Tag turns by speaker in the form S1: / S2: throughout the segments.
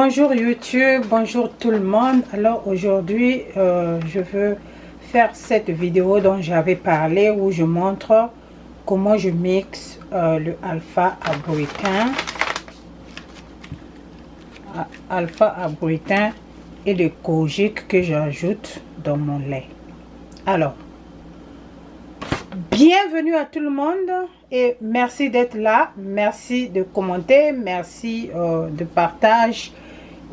S1: Bonjour YouTube, bonjour tout le monde. Alors aujourd'hui je veux faire cette vidéo dont j'avais parlé où je montre comment je mixe le alpha-arbutin et le kojic que j'ajoute dans mon lait. Alors bienvenue à tout le monde et merci d'être là, merci de commenter, merci de partage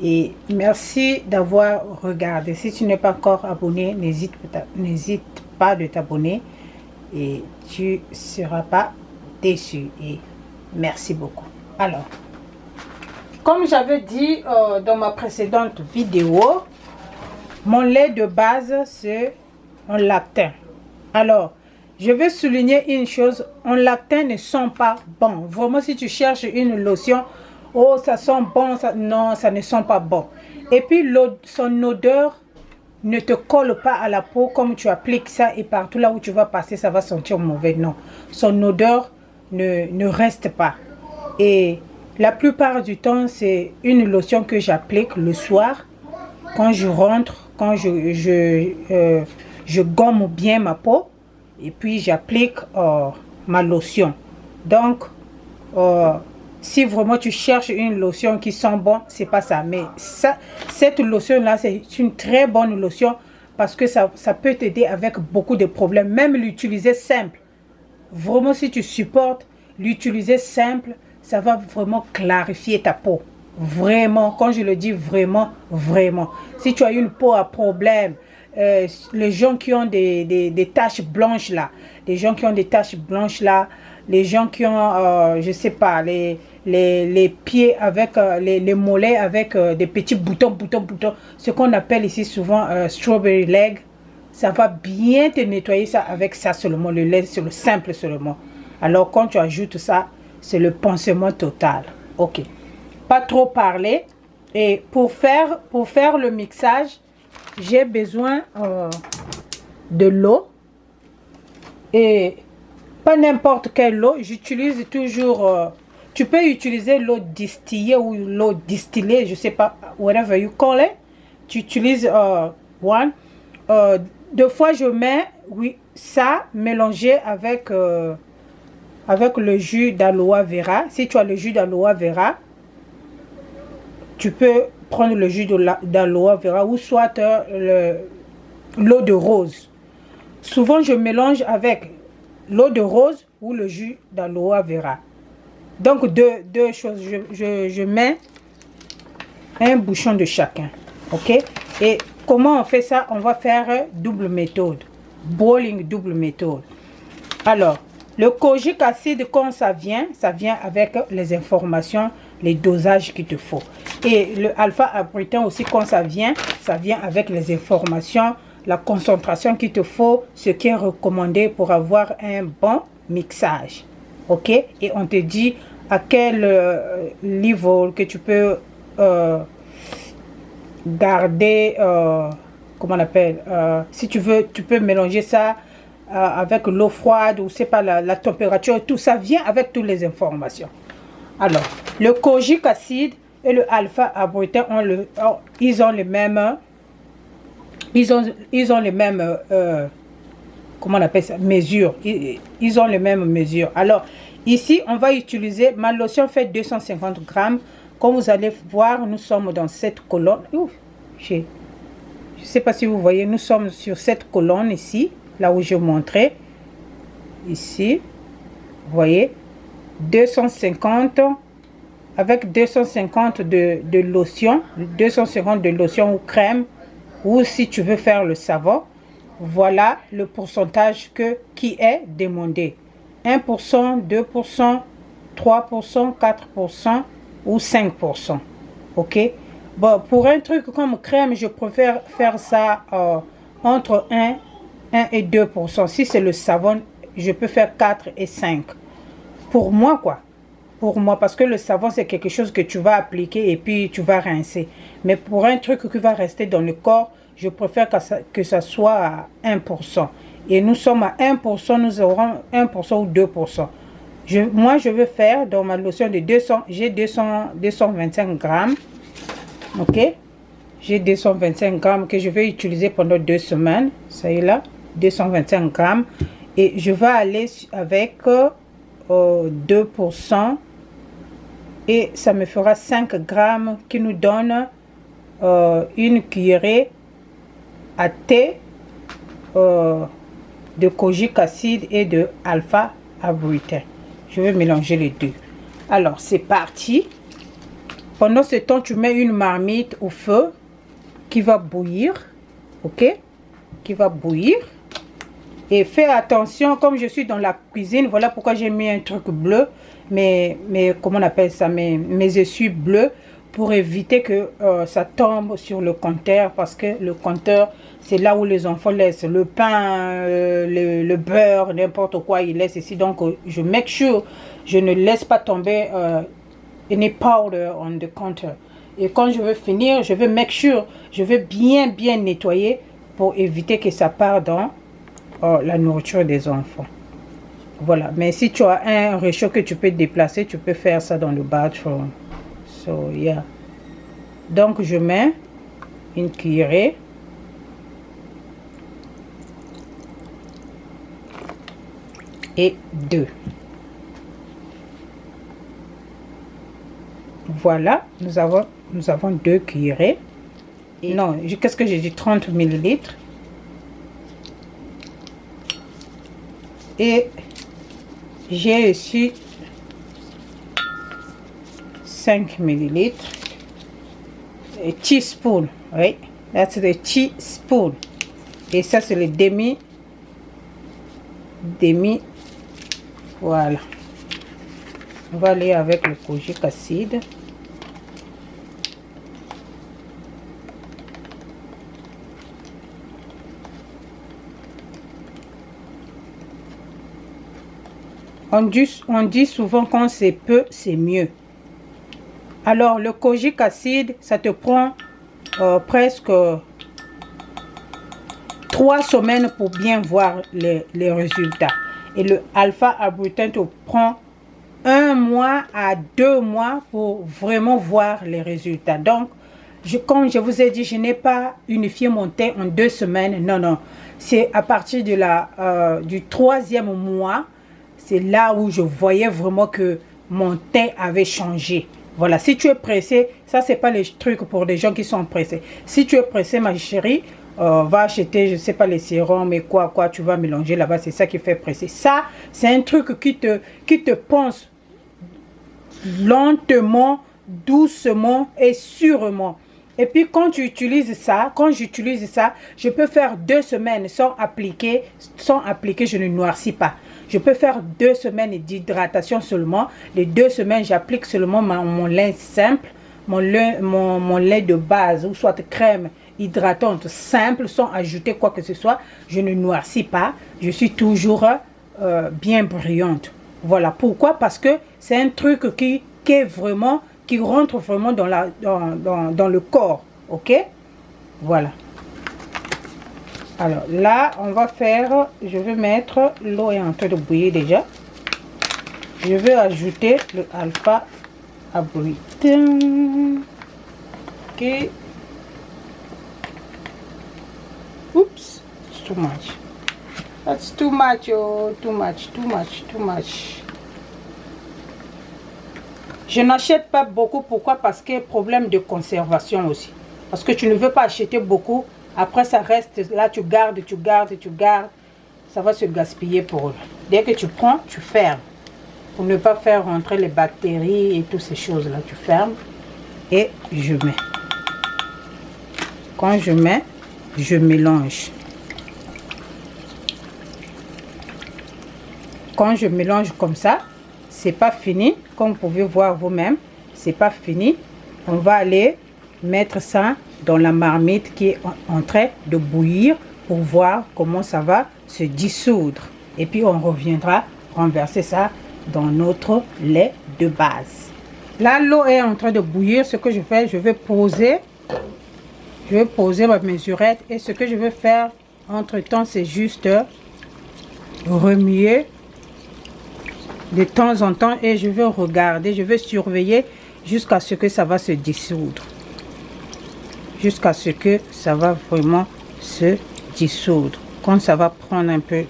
S1: et merci d'avoir regardé. Si tu n'es pas encore abonné, n'hésite pas de t'abonner et tu ne seras pas déçu. Et merci beaucoup. Alors, comme j'avais dit dans ma précédente vidéo, mon lait de base c'est un lactin. Alors, je veux souligner une chose, un lactin ne sent pas bon. Vraiment, si tu cherches une lotion, oh ça sent bon, non, ça ne sent pas bon. Et puis son odeur ne te colle pas à la peau comme tu appliques ça et partout là où tu vas passer, ça va sentir mauvais. Non, son odeur ne reste pas. Et la plupart du temps, c'est une lotion que j'applique le soir quand je rentre, quand je gomme bien ma peau. Et puis j'applique ma lotion. Donc si vraiment tu cherches une lotion qui sent bon, c'est pas ça. Mais cette lotion là, c'est une très bonne lotion parce que ça peut t'aider avec beaucoup de problèmes. Même l'utiliser simple, vraiment si tu supportes l'utiliser simple, ça va vraiment clarifier ta peau. Vraiment, quand je le dis vraiment, vraiment. Si tu as une peau à problème, les gens qui ont des taches blanches là, les gens qui ont des taches blanches là, les gens qui ont, je sais pas, les pieds avec, les mollets avec des petits boutons, ce qu'on appelle ici souvent strawberry leg, ça va bien te nettoyer ça avec ça seulement, le lait, c'est le simple seulement. Alors quand tu ajoutes ça, c'est le pansement total. Ok, pas trop parler. Et pour faire le mixage, j'ai besoin de l'eau et pas n'importe quelle eau. J'utilise toujours, tu peux utiliser l'eau distillée ou l'eau distillée, je sais pas, whatever you call it. Tu utilises one. Deux fois je mets, oui, ça mélangé avec le jus d'aloe vera. Si tu as le jus d'aloe vera, tu peux prendre le jus d'aloe vera ou soit l'eau de rose. Souvent je mélange avec l'eau de rose ou le jus d'aloe vera. Donc deux choses, je mets un bouchon de chacun. Ok, et comment on fait ça? On va faire double méthode, boiling double méthode. Alors le kojic acide, quand ça vient avec les informations, les dosages qu'il te faut. Et le alpha-arbutin aussi, quand ça vient avec les informations, la concentration qu'il te faut, ce qui est recommandé pour avoir un bon mixage. Ok, et on te dit à quel niveau que tu peux garder, comment on appelle, si tu veux, tu peux mélanger ça avec l'eau froide ou c'est pas la température, tout ça vient avec toutes les informations. Alors le kojic acide et le alpha-arbutin ils ont les mêmes comment on appelle ça, mesures. Ils ont les mêmes mesures. Alors ici on va utiliser, ma lotion fait 250 grammes. Comme vous allez voir, nous sommes dans cette colonne. Je sais pas si vous voyez, nous sommes sur cette colonne ici, là où je montrais ici, vous voyez, 250 avec 250 de lotion, 250 de lotion ou crème, ou si tu veux faire le savon. Voilà le pourcentage qui est demandé: 1%, 2%, 3%, 4% ou 5%. Ok, bon, pour un truc comme crème, je préfère faire ça entre 1 et 2%. Si c'est le savon, je peux faire 4 et 5. Pour moi, quoi. Pour moi, parce que le savon, c'est quelque chose que tu vas appliquer et puis tu vas rincer. Mais pour un truc qui va rester dans le corps, je préfère que ça soit à 1%. Et nous sommes à 1%, nous aurons 1% ou 2%. Moi, je veux faire dans ma lotion de 200, j'ai 225 grammes. Ok, j'ai 225 grammes que je vais utiliser pendant 2 semaines. Ça y est là, 225 grammes. Et je vais aller avec 2%. Et ça me fera 5 grammes qui nous donne une cuillerée à thé de kojic acide et de alpha arbutin. Je vais mélanger les deux. Alors c'est parti. Pendant ce temps, tu mets une marmite au feu qui va bouillir. Ok, qui va bouillir. Et fais attention, comme je suis dans la cuisine, voilà pourquoi j'ai mis un truc bleu, mais comment on appelle ça, mes essuies bleus, pour éviter que ça tombe sur le compteur, parce que le compteur, c'est là où les enfants laissent le pain, le beurre, n'importe quoi, ils laissent ici. Donc, je make sure, je ne laisse pas tomber any powder on the counter. Et quand je veux finir, je vais make sure, je vais bien nettoyer pour éviter que ça parte dans la nourriture des enfants. Voilà, mais si tu as un réchaud que tu peux déplacer, tu peux faire ça dans le bathroom. So yeah, donc je mets une cuillerée et 2. Voilà, nous avons 2 cuillerées. Et non, qu'est-ce que j'ai dit, 30 millilitres. Et j'ai ici 5 millilitres. A teaspoon, oui, that's the teaspoon. Et ça c'est le demi, voilà. On va aller avec le kojic acide. On dit souvent quand c'est peu, c'est mieux. Alors, le kojic acide, ça te prend presque 3 semaines pour bien voir les résultats. Et le alpha arbutin te prend 1 mois à 2 mois pour vraiment voir les résultats. Donc, comme je vous ai dit, je n'ai pas unifié mon thé en 2 semaines. Non, non. C'est à partir de du 3e mois. C'est là où je voyais vraiment que mon teint avait changé. Voilà, si tu es pressé, ça c'est pas les trucs pour des gens qui sont pressés. Si tu es pressé, ma chérie, va acheter, je sais pas, les sérums et quoi, tu vas mélanger là-bas. C'est ça qui fait presser. Ça, c'est un truc qui te pense lentement, doucement et sûrement. Et puis quand tu utilises ça, j'utilise ça, je peux faire 2 semaines sans appliquer, je ne noircis pas. Je peux faire 2 semaines d'hydratation seulement. Les 2 semaines, j'applique seulement mon lait simple, mon lait de base, ou soit crème hydratante simple, sans ajouter quoi que ce soit. Je ne noircis pas. Je suis toujours bien brillante. Voilà. Pourquoi? Parce que c'est un truc qui rentre vraiment dans le corps. Ok? Voilà. Alors là, on va faire, je vais mettre, l'eau est en train de bouillir déjà. Je vais ajouter le alpha arbutin. Ok. Oups, it's too much. That's too much, oh, too much. Je n'achète pas beaucoup, pourquoi? Parce que problème de conservation aussi. Parce que tu ne veux pas acheter beaucoup. Après, ça reste là, tu gardes. Ça va se gaspiller pour eux. Dès que tu prends, tu fermes. Pour ne pas faire rentrer les bactéries et toutes ces choses-là, tu fermes. Et je mets. Quand je mets, je mélange. Quand je mélange comme ça, c'est pas fini. Comme vous pouvez voir vous-même, c'est pas fini. On va aller mettre ça dans la marmite qui est en train de bouillir pour voir comment ça va se dissoudre. Et puis on reviendra renverser ça dans notre lait de base. Là, l'eau est en train de bouillir. Ce que je fais, je vais poser ma mesurette. Et ce que je vais faire entre temps, c'est juste remuer de temps en temps. Et je vais regarder, je vais surveiller jusqu'à ce que ça va se dissoudre. jusqu'à ce que ça va vraiment se dissoudre. Quand ça va prendre un peu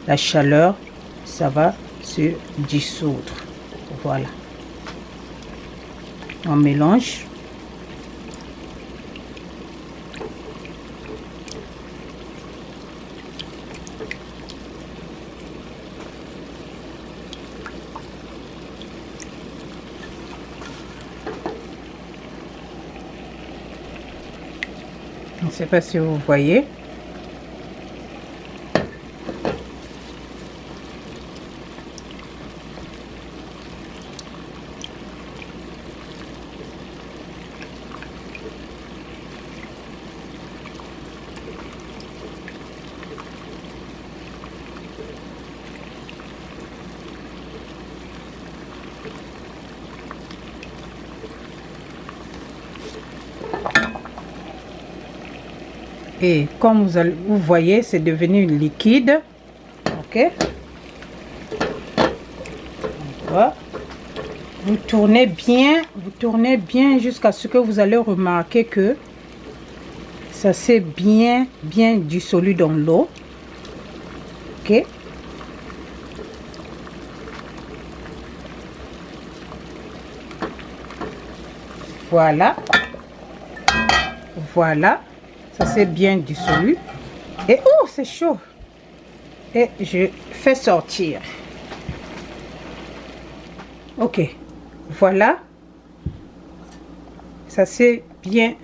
S1: la chaleur, ça va se dissoudre. Voilà. On mélange. Je ne sais pas si vous voyez. Et comme vous voyez, c'est devenu liquide. Ok. Voilà. Vous tournez bien jusqu'à ce que vous allez remarquer que ça s'est bien dissolu dans l'eau. Ok. Voilà. Voilà. Ça s'est bien dissolu. Et oh, c'est chaud. Et je fais sortir. Ok. Voilà. Ça s'est bien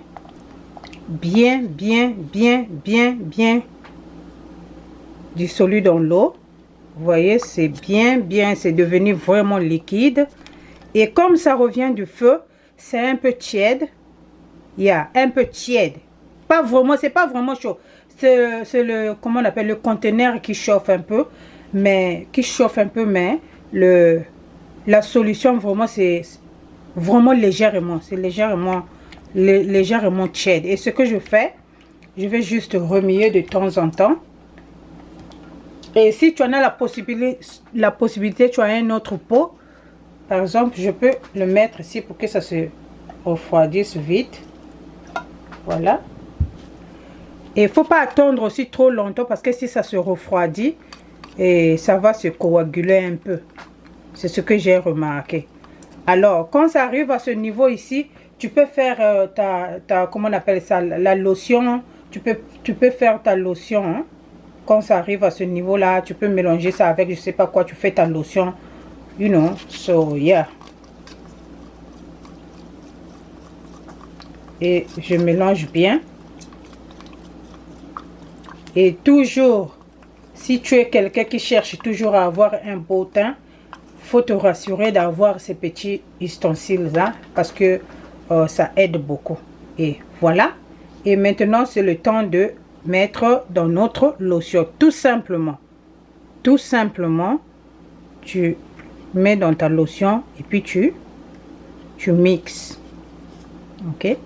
S1: dissolu dans l'eau. Vous voyez, c'est bien, c'est devenu vraiment liquide. Et comme ça revient du feu, c'est un peu tiède. Il y a un peu tiède. Pas vraiment, c'est pas vraiment chaud. C'est le, comment on appelle, le conteneur qui chauffe un peu. Mais la solution vraiment, c'est vraiment légèrement. C'est légèrement tiède. Et ce que je fais, je vais juste remuer de temps en temps. Et si tu en as la possibilité, tu as un autre pot. Par exemple, je peux le mettre ici pour que ça se refroidisse vite. Voilà. Et il ne faut pas attendre aussi trop longtemps parce que si ça se refroidit, et ça va se coaguler un peu. C'est ce que j'ai remarqué. Alors, quand ça arrive à ce niveau ici, tu peux faire comment on appelle ça, la lotion. Tu peux faire ta lotion. Hein. Quand ça arrive à ce niveau-là, tu peux mélanger ça avec je sais pas quoi. Tu fais ta lotion. You know, so yeah. Et je mélange bien. Et toujours, si tu es quelqu'un qui cherche toujours à avoir un beau teint, faut te rassurer d'avoir ces petits ustensiles-là parce que ça aide beaucoup. Et voilà. Et maintenant, c'est le temps de mettre dans notre lotion. Tout simplement, tu mets dans ta lotion et puis tu mixes. Ok.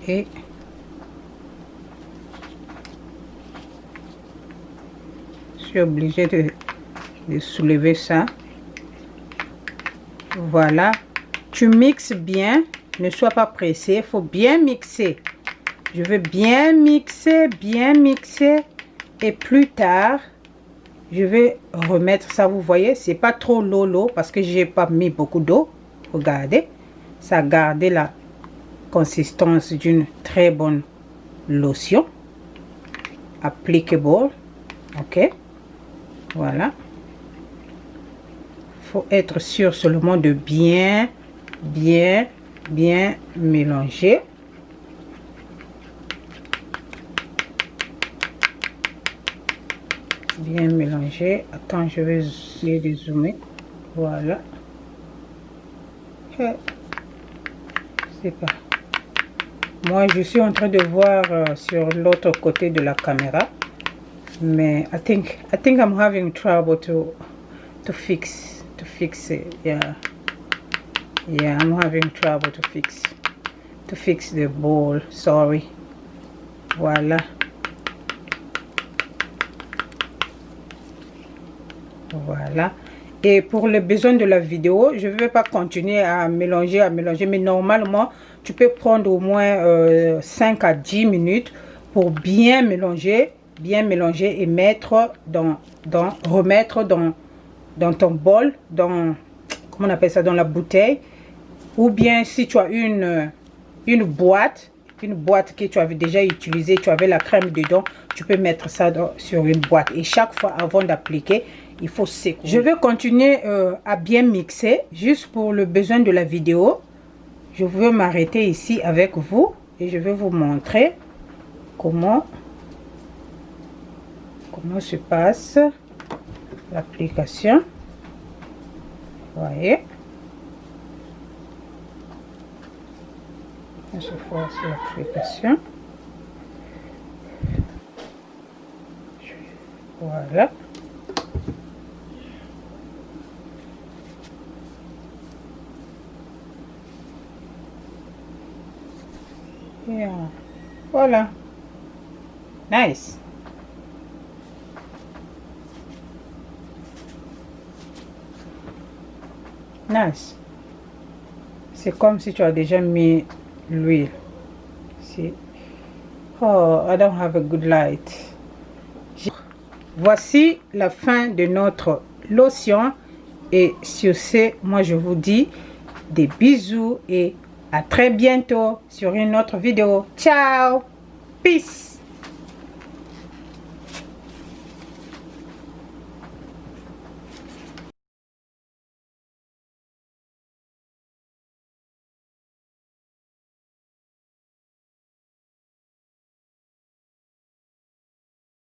S1: Et je suis obligée de soulever ça. Voilà. Tu mixes bien. Ne sois pas pressé. Il faut bien mixer. Je veux bien mixer. Et plus tard, je vais remettre ça. Vous voyez, c'est pas trop l'eau parce que j'ai pas mis beaucoup d'eau. Regardez. Ça a gardé la consistance d'une très bonne lotion applicable. Ok, voilà. Faut être sûr seulement de bien mélanger. Bien mélanger. Attends, je vais essayer de zoomer. Voilà. C'est pas. Moi, je suis en train de voir sur l'autre côté de la caméra, mais I think I'm having trouble to fix it. Yeah, I'm having trouble to fix the bowl. Sorry. Voilà. Voilà. Et pour les besoins de la vidéo, je ne vais pas continuer à mélanger, mais normalement, tu peux prendre au moins 5 à 10 minutes pour bien mélanger et mettre remettre dans ton bol, comment on appelle ça, dans la bouteille. Ou bien si tu as une boîte que tu avais déjà utilisée, tu avais la crème dedans, tu peux mettre ça sur une boîte. Et chaque fois avant d'appliquer, il faut secouer. Je vais continuer à bien mixer, juste pour le besoin de la vidéo. Je vais m'arrêter ici avec vous et je vais vous montrer comment se passe l'application. Voyez, je force l'application. Voilà. Yeah. Voilà. Nice. Nice. C'est comme si tu as déjà mis l'huile. Oh, I don't have a good light. Voici la fin de notre lotion. Et sur ce, moi je vous dis des bisous et à très bientôt sur une autre vidéo. Ciao. Peace.